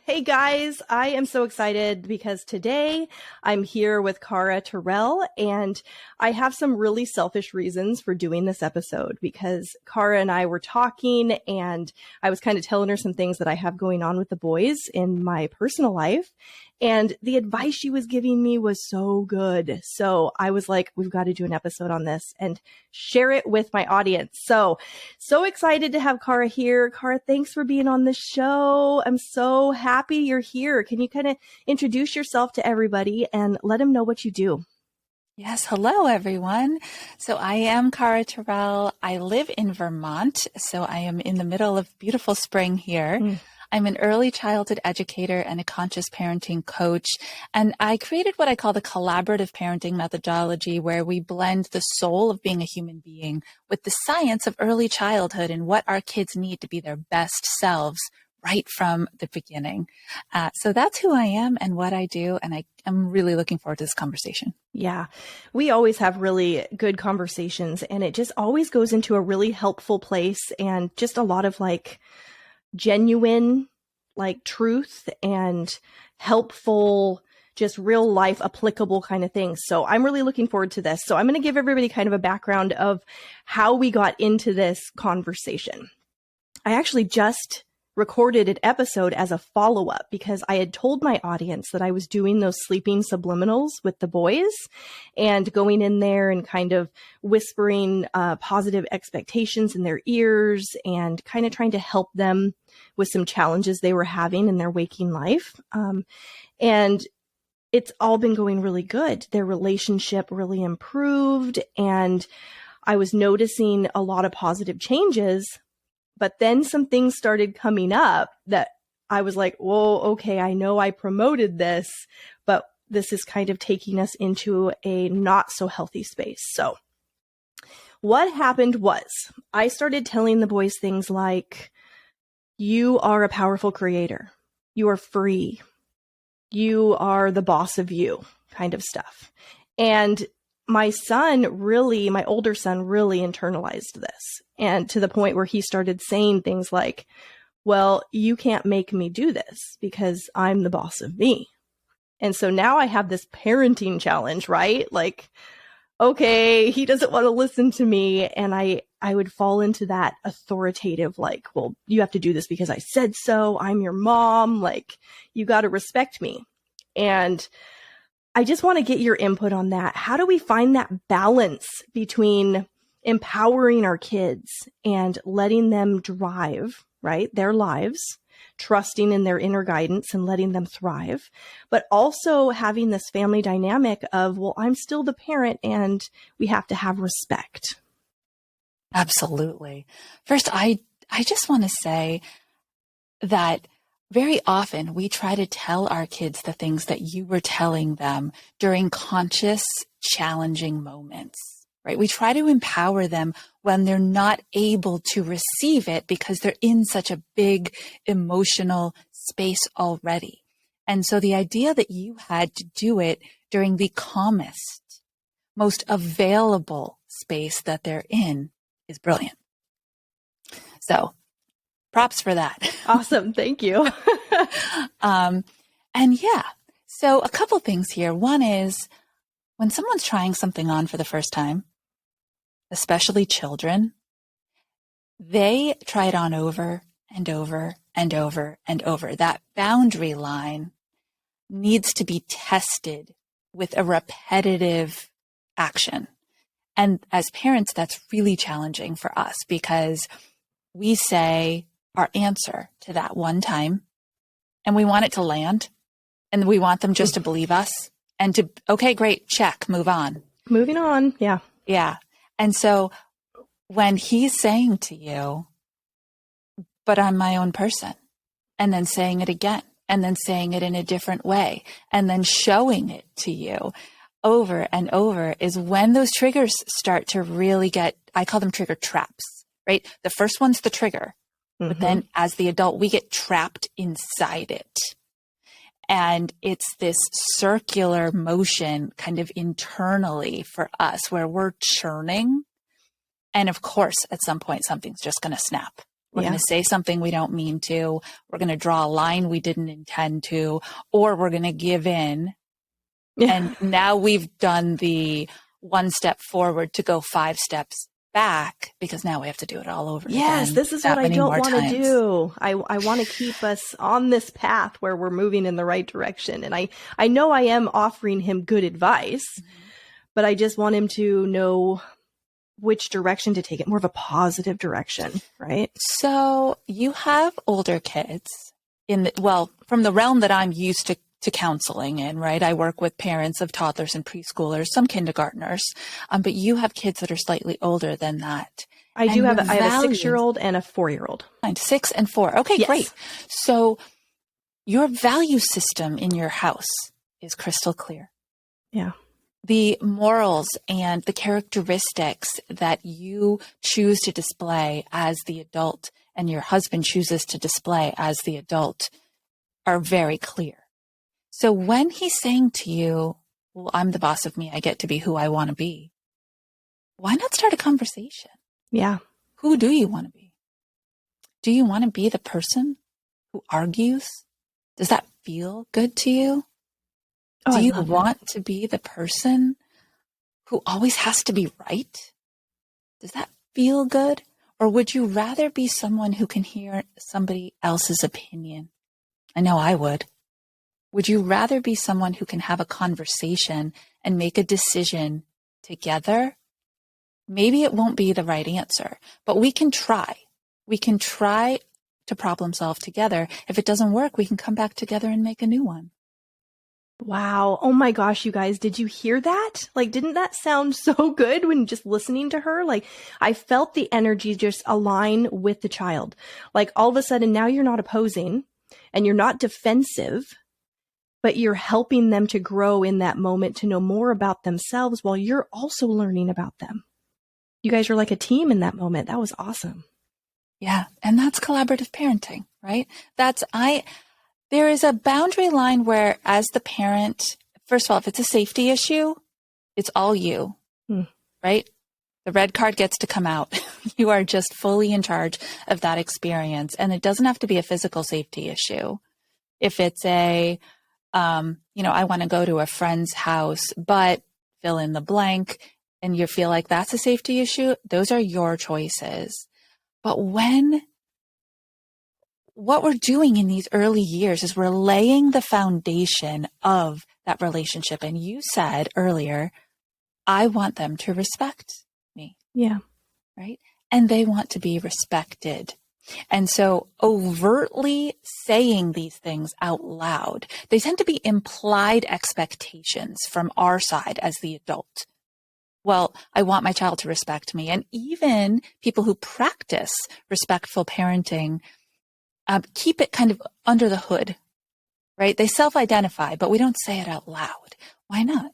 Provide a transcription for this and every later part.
Hey guys, I am so excited because today I'm here with Cara Tyrrell, and I have some really selfish reasons for doing this episode because Cara and I were talking and I was kind of telling her some things that I have going on with the boys in my personal life. And the advice she was giving me was so good. So I was like, we've got to do an episode on this and share it with my audience. So excited to have Cara here. Cara, thanks for being on the show. I'm so happy you're here. Can you kind of introduce yourself to everybody and let them know what you do? Yes. Hello, everyone. So I am Cara Tyrrell. I live in Vermont. So I am in the middle of beautiful spring here. I'm an early childhood educator and a conscious parenting coach. And I created what I call the collaborative parenting methodology, where we blend the soul of being a human being with the science of early childhood and what our kids need to be their best selves right from the beginning. So that's who I am and what I do. And I'm really looking forward to this conversation. Yeah, we always have really good conversations, and it just always goes into a really helpful place and just a lot of genuine truth and helpful, just real life applicable kind of things. So I'm really looking forward to this. So I'm going to give everybody kind of a background of how we got into this conversation. I actually just recorded an episode as a follow-up because I had told my audience that I was doing those sleeping subliminals with the boys and going in there and kind of whispering positive expectations in their ears and kind of trying to help them with some challenges they were having in their waking life. And it's all been going really good. Their relationship really improved, and I was noticing a lot of positive changes. But then some things started coming up that I was like, whoa, okay, I know I promoted this, but this is kind of taking us into a not so healthy space. So what happened was I started telling the boys things like, you are a powerful creator. You are free. You are the boss of you, kind of stuff. And my older son really internalized this, and to the point where he started saying things like, well, you can't make me do this because I'm the boss of me. And so now I have this parenting challenge, right? Okay, he doesn't want to listen to me. And I would fall into that authoritative, well, you have to do this because I said so. I'm your mom. You got to respect me. And I just want to get your input on that. How do we find that balance between empowering our kids and letting them drive, right, their lives, trusting in their inner guidance and letting them thrive, but also having this family dynamic of, well, I'm still the parent and we have to have respect? Absolutely. First, I just want to say that very often we try to tell our kids the things that you were telling them during conscious, challenging moments, right? We try to empower them when they're not able to receive it because they're in such a big emotional space already. And so the idea that you had to do it during the calmest, most available space that they're in is brilliant. So props for that. Awesome. Thank you. And yeah, so a couple things here. One is when someone's trying something on for the first time, especially children, they try it on over and over and over and over. That boundary line needs to be tested with a repetitive action. And as parents, that's really challenging for us because we say our answer to that one time and we want it to land and we want them just to believe us and to, okay, great, check, move on. Moving on. Yeah. Yeah. And so when he's saying to you, but I'm my own person, and then saying it again, and then saying it in a different way, and then showing it to you over and over is when those triggers start to really get, I call them trigger traps, right? The first one's the trigger, but then as the adult, we get trapped inside it. And it's this circular motion kind of internally for us where we're churning. And of course, at some point, something's just going to snap, We're going to say something we don't mean to. We're going to draw a line we didn't intend to, or we're going to give in. And now we've done the one step forward to go 5 steps back because now we have to do it all over again. Yes, this is what I don't want to do. I want to keep us on this path where we're moving in the right direction. And I know I am offering him good advice, but I just want him to know which direction to take it, more of a positive direction, right? So you have older kids from the realm that I'm used to counseling in, right? I work with parents of toddlers and preschoolers, some kindergartners, but you have kids that are slightly older than that. I have a 6-year-old and a 4-year-old. 6 and 4. Okay, yes. Great. So your value system in your house is crystal clear. Yeah. The morals and the characteristics that you choose to display as the adult and your husband chooses to display as the adult are very clear. So when he's saying to you, well, I'm the boss of me, I get to be who I want to be, why not start a conversation? Yeah. Who do you want to be? Do you want to be the person who argues? Does that feel good to you? Do you want to be the person who always has to be right? Does that feel good? Or would you rather be someone who can hear somebody else's opinion? I know I would. Would you rather be someone who can have a conversation and make a decision together? Maybe it won't be the right answer, but we can try. We can try to problem solve together. If it doesn't work, we can come back together and make a new one. Wow. Oh my gosh, you guys, did you hear that? Like, didn't that sound so good when just listening to her? Like, I felt the energy just align with the child. Like, all of a sudden, now you're not opposing and you're not defensive, but you're helping them to grow in that moment to know more about themselves while you're also learning about them. You guys are like a team in that moment. That was awesome. Yeah. And that's collaborative parenting, right? There is a boundary line where, as the parent, first of all, if it's a safety issue, it's all you, right? The red card gets to come out. You are just fully in charge of that experience. And it doesn't have to be a physical safety issue. If it's I want to go to a friend's house, but fill in the blank, and you feel like that's a safety issue, those are your choices. But what we're doing in these early years is we're laying the foundation of that relationship. And you said earlier, I want them to respect me. Yeah. Right. And they want to be respected. And so overtly saying these things out loud, they tend to be implied expectations from our side as the adult. Well, I want my child to respect me. And even people who practice respectful parenting keep it kind of under the hood, right? They self-identify, but we don't say it out loud. Why not?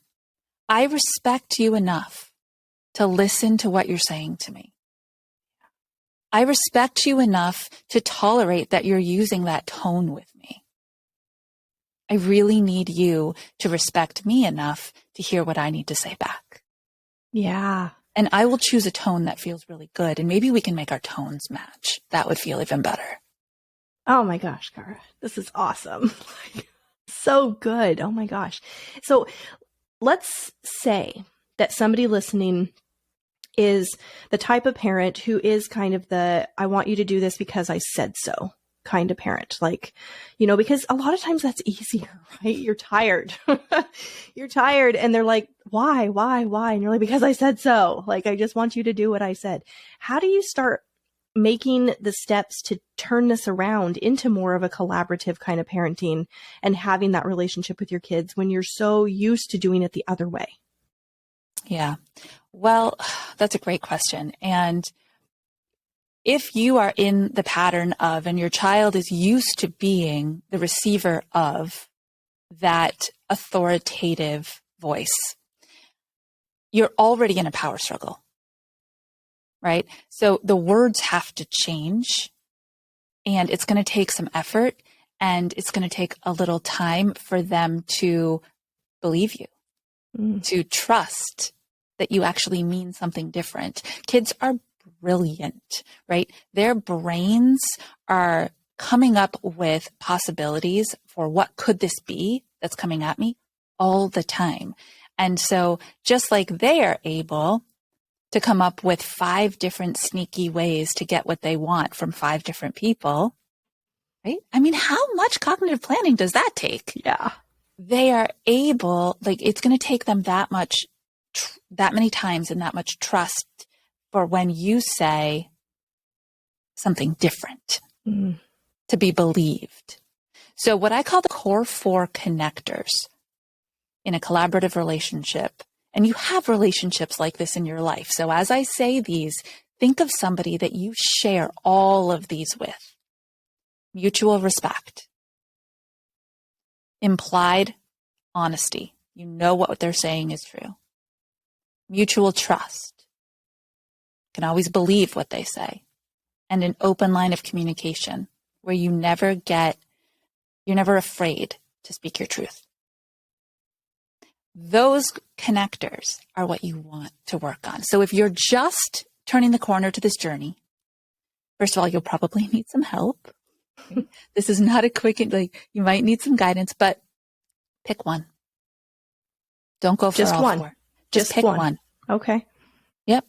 I respect you enough to listen to what you're saying to me. I respect you enough to tolerate that you're using that tone with me. I really need you to respect me enough to hear what I need to say back. Yeah. And I will choose a tone that feels really good. And maybe we can make our tones match. That would feel even better. Oh my gosh, Cara, this is awesome. So good. Oh my gosh. So let's say that somebody listening is the type of parent who is kind of I want you to do this because I said so kind of parent. Like, because a lot of times that's easier, right? You're tired. You're tired. And they're like, why? And you're like, because I said so. Like, I just want you to do what I said. How do you start making the steps to turn this around into more of a collaborative kind of parenting and having that relationship with your kids when you're so used to doing it the other way? Yeah. Well, that's a great question. And if you are in the pattern of, and your child is used to being the receiver of that authoritative voice, you're already in a power struggle. Right? So the words have to change, and it's going to take some effort, and it's going to take a little time for them to believe you, to trust that you actually mean something different. Kids are brilliant, right? Their brains are coming up with possibilities for what could this be that's coming at me all the time. And so just like they are able to come up with 5 different sneaky ways to get what they want from 5 different people, right? I mean, how much cognitive planning does that take? Yeah. They are able, like, it's going to take them that many times and that much trust for when you say something different to be believed. So what I call the core 4 connectors in a collaborative relationship, and you have relationships like this in your life. So as I say these, think of somebody that you share all of these with. Mutual respect. Implied honesty. You know what they're saying is true. Mutual trust. Can always believe what they say. And an open line of communication where you're never afraid to speak your truth. Those connectors are what you want to work on. So if you're just turning the corner to this journey, first of all, you'll probably need some help. Okay? This is not a quick, you might need some guidance, but pick one. Don't go for just all one. 4. Just pick one. Okay. Yep.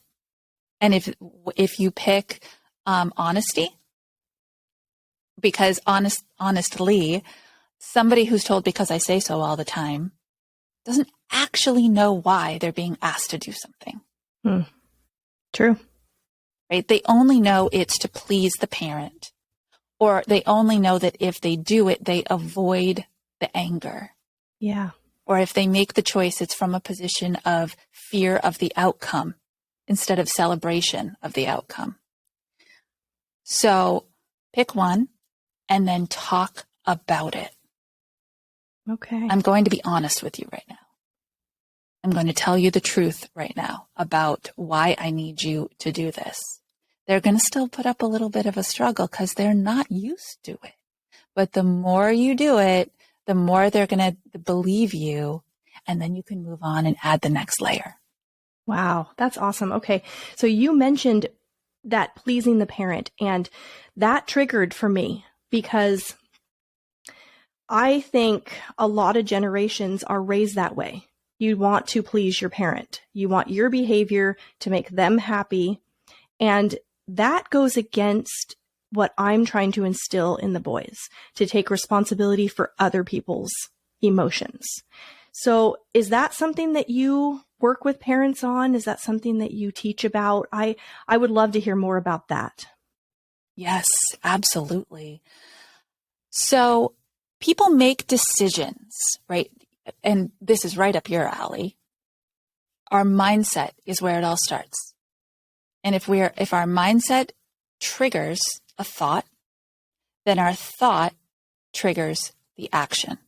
And if you pick honesty, because honestly, somebody who's told because I say so all the time doesn't actually know why they're being asked to do something. True. Right? They only know it's to please the parent, or they only know that if they do it, they avoid the anger. Yeah. Or if they make the choice, it's from a position of fear of the outcome instead of celebration of the outcome. So pick one and then talk about it. Okay. I'm going to be honest with you right now. I'm going to tell you the truth right now about why I need you to do this. They're going to still put up a little bit of a struggle because they're not used to it. But the more you do it, the more they're going to believe you, and then you can move on and add the next layer. Wow, that's awesome. Okay. So you mentioned that pleasing the parent, and that triggered for me because I think a lot of generations are raised that way. You want to please your parent. You want your behavior to make them happy. And that goes against what I'm trying to instill in the boys, to take responsibility for other people's emotions. So is that something that you work with parents on? Is that something that you teach about? I would love to hear more about that. Yes, absolutely. So people make decisions, right? And this is right up your alley. Our mindset is where it all starts. And if our mindset triggers a thought, then our thought triggers the action.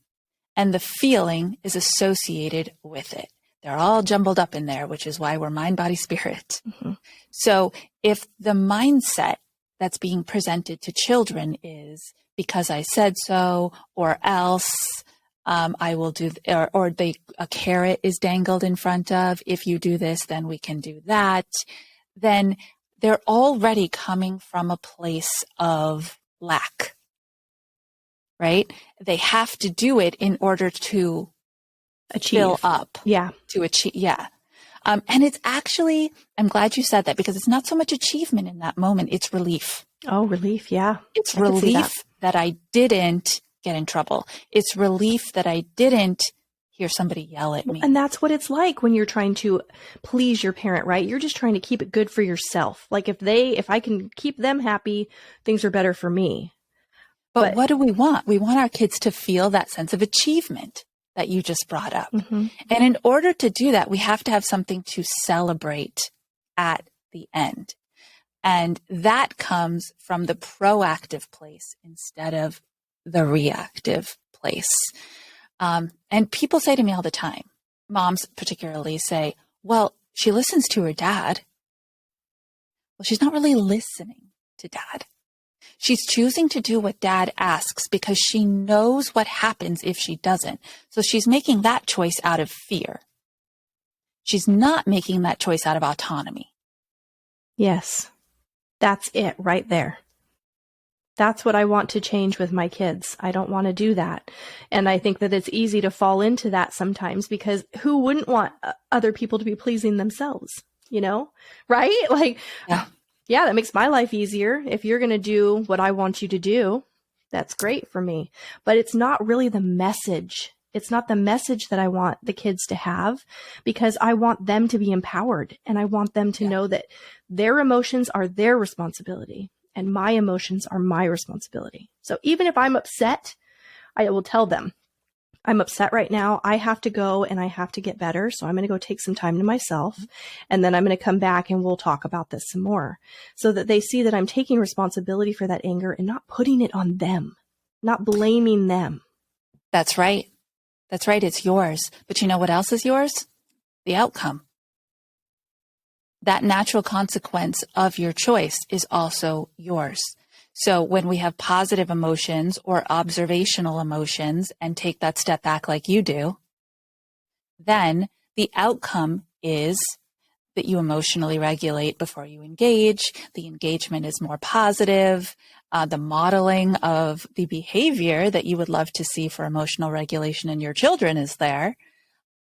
And the feeling is associated with it. They're all jumbled up in there, which is why we're mind, body, spirit. Mm-hmm. So if the mindset that's being presented to children is because I said so, or else I will do, or a carrot is dangled in front of, if you do this, then we can do that, then they're already coming from a place of lack, right? They have to do it in order to fill up. Yeah. To achieve. Yeah. And it's actually, I'm glad you said that because it's not so much achievement in that moment. It's relief. Oh, relief. Yeah. It's relief that I didn't get in trouble. It's relief that I didn't hear somebody yell at me. And that's what it's like when you're trying to please your parent, right? You're just trying to keep it good for yourself. Like if I can keep them happy, things are better for me. But what do we want? We want our kids to feel that sense of achievement that you just brought up. Mm-hmm. And in order to do that, we have to have something to celebrate at the end. And that comes from the proactive place instead of the reactive place. And people say to me all the time, moms particularly say, well, she listens to her dad. Well, she's not really listening to dad. She's choosing to do what dad asks because she knows what happens if she doesn't. So she's making that choice out of fear. She's not making that choice out of autonomy. Yes. That's it right there. That's what I want to change with my kids. I don't want to do that. And I think that it's easy to fall into that sometimes, because who wouldn't want other people to be pleasing themselves, you know? Right? Like, yeah, that makes my life easier. If you're going to do what I want you to do, that's great for me. But it's not really the message. It's not the message that I want the kids to have, because I want them to be empowered, and I want them to know that their emotions are their responsibility and my emotions are my responsibility. So even if I'm upset, I will tell them, I'm upset right now. I have to go and I have to get better. So I'm going to go take some time to myself, and then I'm going to come back and we'll talk about this some more, so that they see that I'm taking responsibility for that anger and not putting it on them, not blaming them. That's right. That's right. It's yours. But you know what else is yours? The outcome. That natural consequence of your choice is also yours. So when we have positive emotions or observational emotions and take that step back like you do, then the outcome is that you emotionally regulate before you engage. The engagement is more positive. The modeling of the behavior that you would love to see for emotional regulation in your children is there,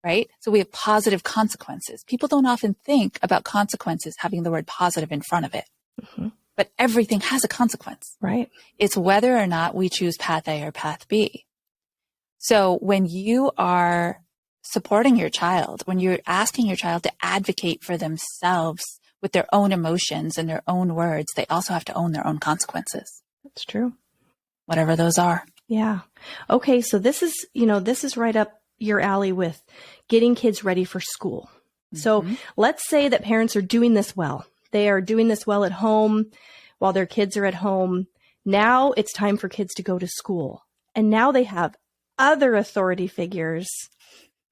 right? So we have positive consequences. People don't often think about consequences having the word positive in front of it, but everything has a consequence. Right. It's whether or not we choose path A or path B. So when you are supporting your child, when you're asking your child to advocate for themselves with their own emotions and their own words, they also have to own their own consequences. That's true. Whatever those are. Yeah. Okay. So this is right up your alley with getting kids ready for school. So let's say that parents are doing this well. They are doing this well at home while their kids are at home. Now it's time for kids to go to school. And now they have other authority figures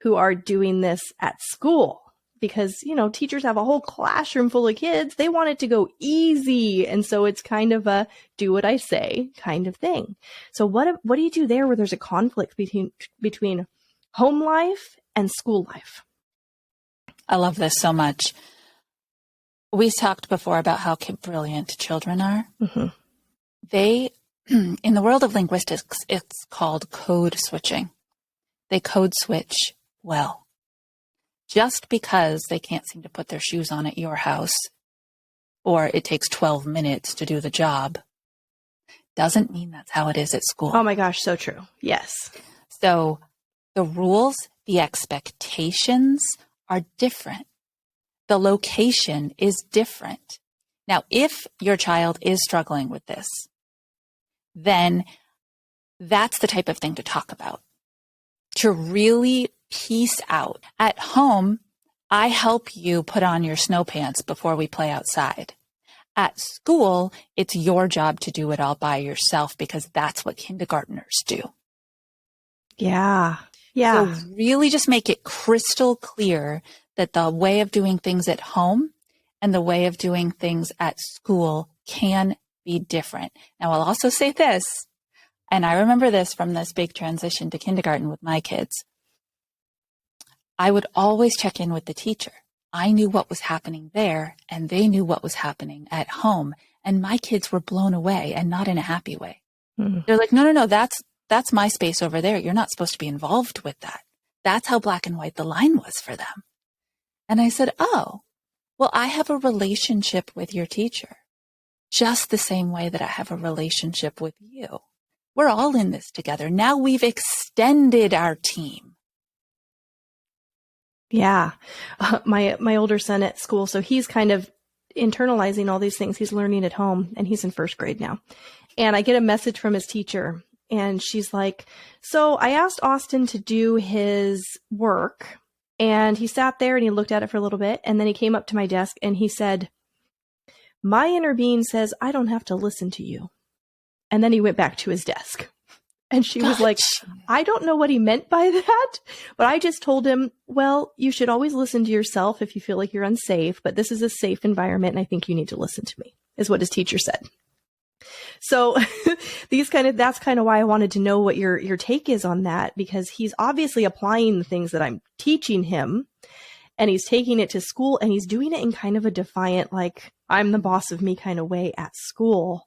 who are doing this at school, because, teachers have a whole classroom full of kids. They want it to go easy. And so it's kind of a do what I say kind of thing. So what do you do there where there's a conflict between home life and school life? I love this so much. We talked before about how brilliant children are. They, in the world of linguistics, it's called code switching. They code switch well. Just because they can't seem to put their shoes on at your house, or it takes 12 minutes to do the job, doesn't mean that's how it is at school. Oh my gosh, so true. Yes. So the rules, the expectations are different. The location is different. Now, if your child is struggling with this, then that's the type of thing to talk about, to really piece out. At home, I help you put on your snow pants before we play outside. At school, it's your job to do it all by yourself, because that's what kindergartners do. Yeah. Yeah. So really just make it crystal clear that the way of doing things at home and the way of doing things at school can be different. Now, I'll also say this, and I remember this from this big transition to kindergarten with my kids. I would always check in with the teacher. I knew what was happening there, and they knew what was happening at home. And my kids were blown away, and not in a happy way. They're like, no, that's my space over there. You're not supposed to be involved with that. That's how black and white the line was for them. And I said, oh, well, I have a relationship with your teacher, just the same way that I have a relationship with you. We're all in this together. Now we've extended our team. Yeah. My older son at school, so he's kind of internalizing all these things he's learning at home, and he's in first grade now. And I get a message from his teacher, and she's like, so I asked Austin to do his work, and he sat there and he looked at it for a little bit, and then he came up to my desk and he said, my inner being says I don't have to listen to you. And then he went back to his desk. And she was like, I don't know what he meant by that, but I just told him, well, you should always listen to yourself if you feel like you're unsafe, but this is a safe environment and I think you need to listen to me, is what his teacher said. So that's kind of why I wanted to know what your take is on that, because he's obviously applying the things that I'm teaching him. and he's taking it to school, and he's doing it in kind of a defiant, like, I'm the boss of me kind of way at school.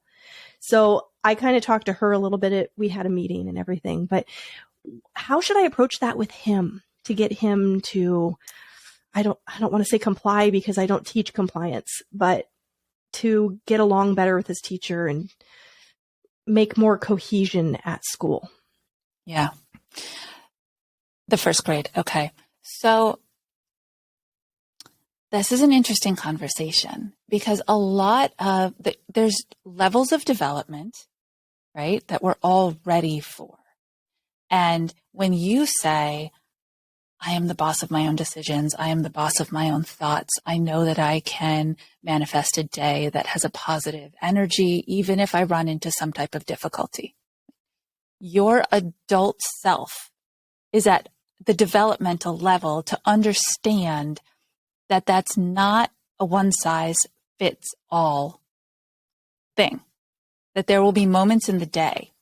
So I kind of talked to her a little bit. We had a meeting and everything, but how should I approach that with him to get him to, I don't want to say comply because I don't teach compliance, but to get along better with his teacher and make more cohesion at school? Yeah. The first grade. Okay. So this is an interesting conversation because a lot of there's levels of development, right, that we're all ready for. And when you say, I am the boss of my own decisions, I am the boss of my own thoughts, I know that I can manifest a day that has a positive energy, even if I run into some type of difficulty. Your adult self is at the developmental level to understand that that's not a one size fits all thing, that there will be moments in the day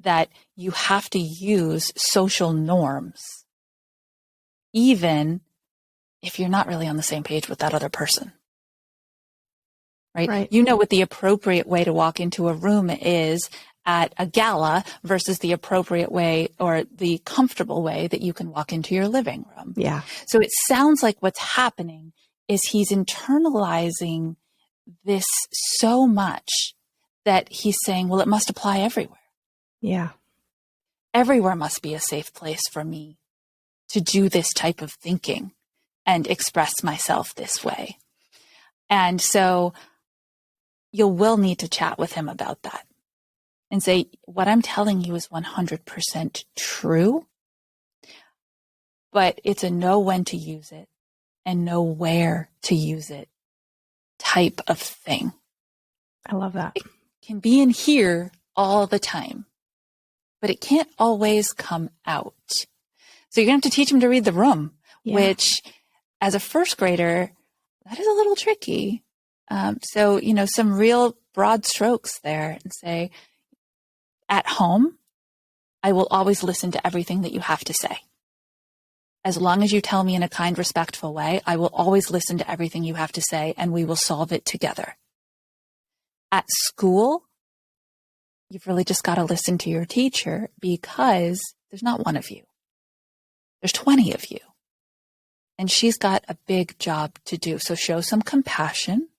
that you have to use social norms, even if you're not really on the same page with that other person, right? You know what the appropriate way to walk into a room is at a gala versus the appropriate way or the comfortable way that you can walk into your living room. Yeah. So it sounds like what's happening is he's internalizing this so much that he's saying, well, it must apply everywhere. Yeah. Everywhere must be a safe place for me to do this type of thinking and express myself this way. And so you will need to chat with him about that and say, what I'm telling you is 100% true, but it's a know when to use it and know where to use it type of thing. I love that. It can be in here all the time, but it can't always come out. So you're going to have to teach him to read the room, which as a first grader, that is a little tricky. So, some real broad strokes there and say, at home, I will always listen to everything that you have to say. As long as you tell me in a kind, respectful way, I will always listen to everything you have to say and we will solve it together. At school, you've really just got to listen to your teacher because there's not one of you. There's 20 of you. And she's got a big job to do. So show some compassion,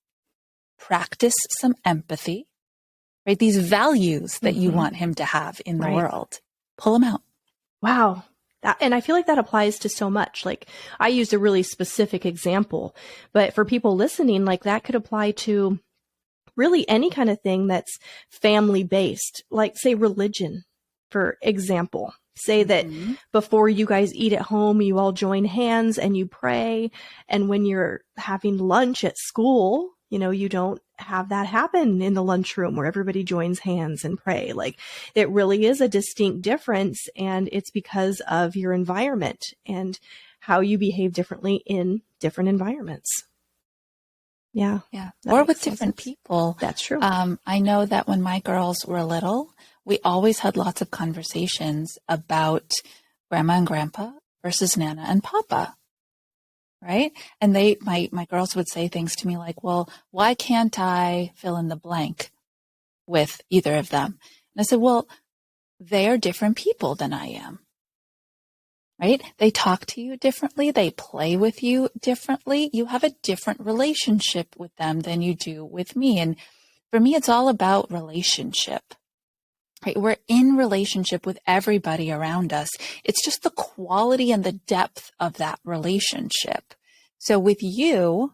practice some empathy, right? These values that you want him to have in the world. Pull them out. Wow. And I feel like that applies to so much. Like, I used a really specific example, but for people listening, like, that could apply to really any kind of thing that's family based, like, say, religion, for example. Say that before you guys eat at home, you all join hands and you pray. And when you're having lunch at school, you don't have that happen in the lunchroom where everybody joins hands and pray. Like, it really is a distinct difference. And it's because of your environment and how you behave differently in different environments. Yeah. Yeah. Or with different people. That's true. I know that when my girls were little, we always had lots of conversations about grandma and grandpa versus nana and papa. Right. And my girls would say things to me like, well, why can't I fill in the blank with either of them? And I said, well, they are different people than I am. Right. They talk to you differently. They play with you differently. You have a different relationship with them than you do with me. And for me, it's all about relationship. Right? We're in relationship with everybody around us. It's just the quality and the depth of that relationship. So with you,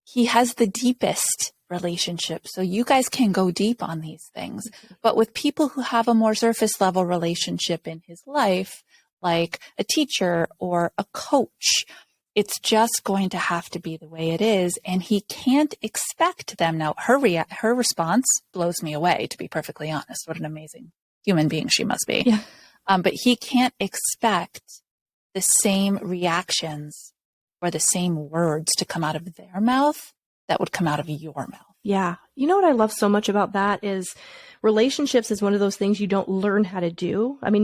he has the deepest relationship. So you guys can go deep on these things. But with people who have a more surface level relationship in his life, like a teacher or a coach, it's just going to have to be the way it is. And he can't expect them. Now, her response blows me away, to be perfectly honest. What an amazing human being she must be. Yeah. But he can't expect the same reactions or the same words to come out of their mouth that would come out of your mouth. Yeah. You know what I love so much about that is relationships is one of those things you don't learn how to do. I mean,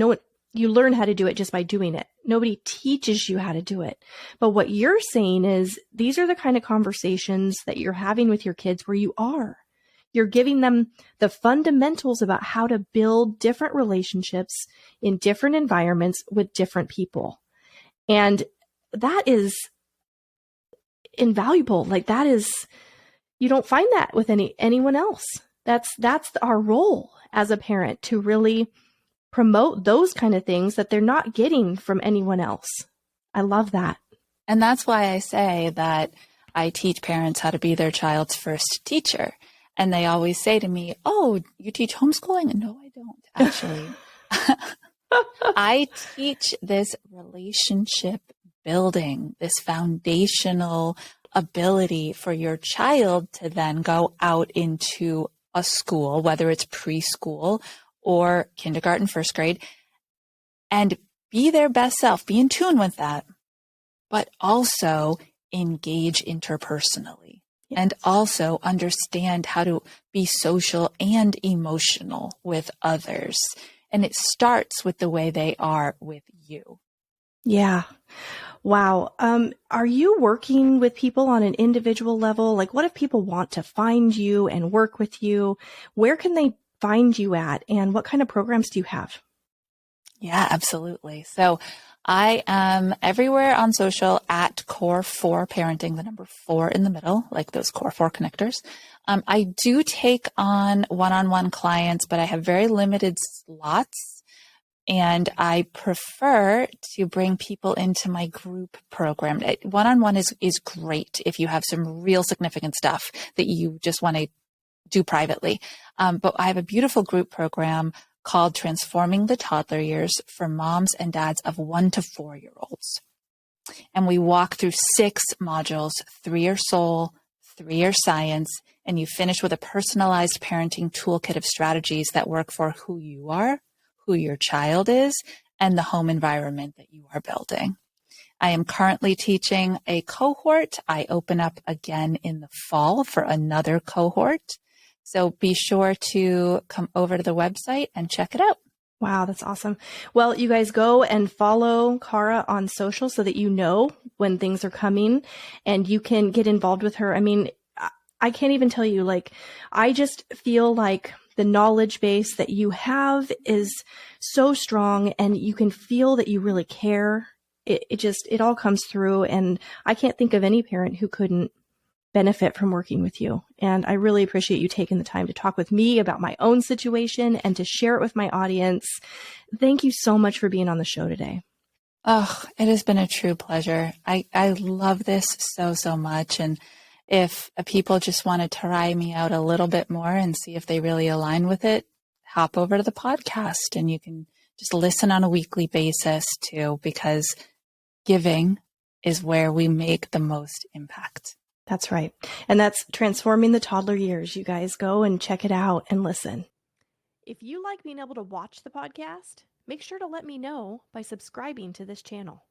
you learn how to do it just by doing it. Nobody teaches you how to do it. But what you're saying is these are the kind of conversations that you're having with your kids where you're giving them the fundamentals about how to build different relationships in different environments with different people. And that is invaluable. Like that is, you don't find that with anyone else. That's our role as a parent, to really promote those kind of things that they're not getting from anyone else. I love that. And that's why I say that I teach parents how to be their child's first teacher. And they always say to me, "Oh, you teach homeschooling?" No, I don't, actually. I teach this relationship building, this foundational ability for your child to then go out into a school, whether it's preschool or kindergarten, first grade, and be their best self, be in tune with that, but also engage interpersonally. Yes. And also understand how to be social and emotional with others. And it starts with the way they are with you. Yeah. Wow. Are you working with people on an individual level? Like, what if people want to find you and work with you? Where can they find you at? And what kind of programs do you have? Yeah, absolutely. So I am everywhere on social at Core 4 Parenting, the number 4 in the middle, like those Core 4 connectors. I do take on one-on-one clients, but I have very limited slots. And I prefer to bring people into my group program. One-on-one is great if you have some real significant stuff that you just want to do privately. But I have a beautiful group program called Transforming the Toddler Years for moms and dads of 1 to 4-year-olds. And we walk through 6 modules. 3 are soul, 3 are science, and you finish with a personalized parenting toolkit of strategies that work for who you are, who your child is, and the home environment that you are building. I am currently teaching a cohort. I open up again in the fall for another cohort. So be sure to come over to the website and check it out. Wow, that's awesome. Well, you guys go and follow Cara on social so that you know when things are coming and you can get involved with her. I mean, I can't even tell you, like, I just feel like the knowledge base that you have is so strong and you can feel that you really care. It all comes through, and I can't think of any parent who couldn't benefit from working with you. And I really appreciate you taking the time to talk with me about my own situation and to share it with my audience. Thank you so much for being on the show today. Oh, it has been a true pleasure. I love this so much. And if people just want to try me out a little bit more and see if they really align with it, hop over to the podcast and you can just listen on a weekly basis too, because giving is where we make the most impact. That's right. And that's Transforming the Toddler Years. You guys go and check it out and listen. If you like being able to watch the podcast, make sure to let me know by subscribing to this channel.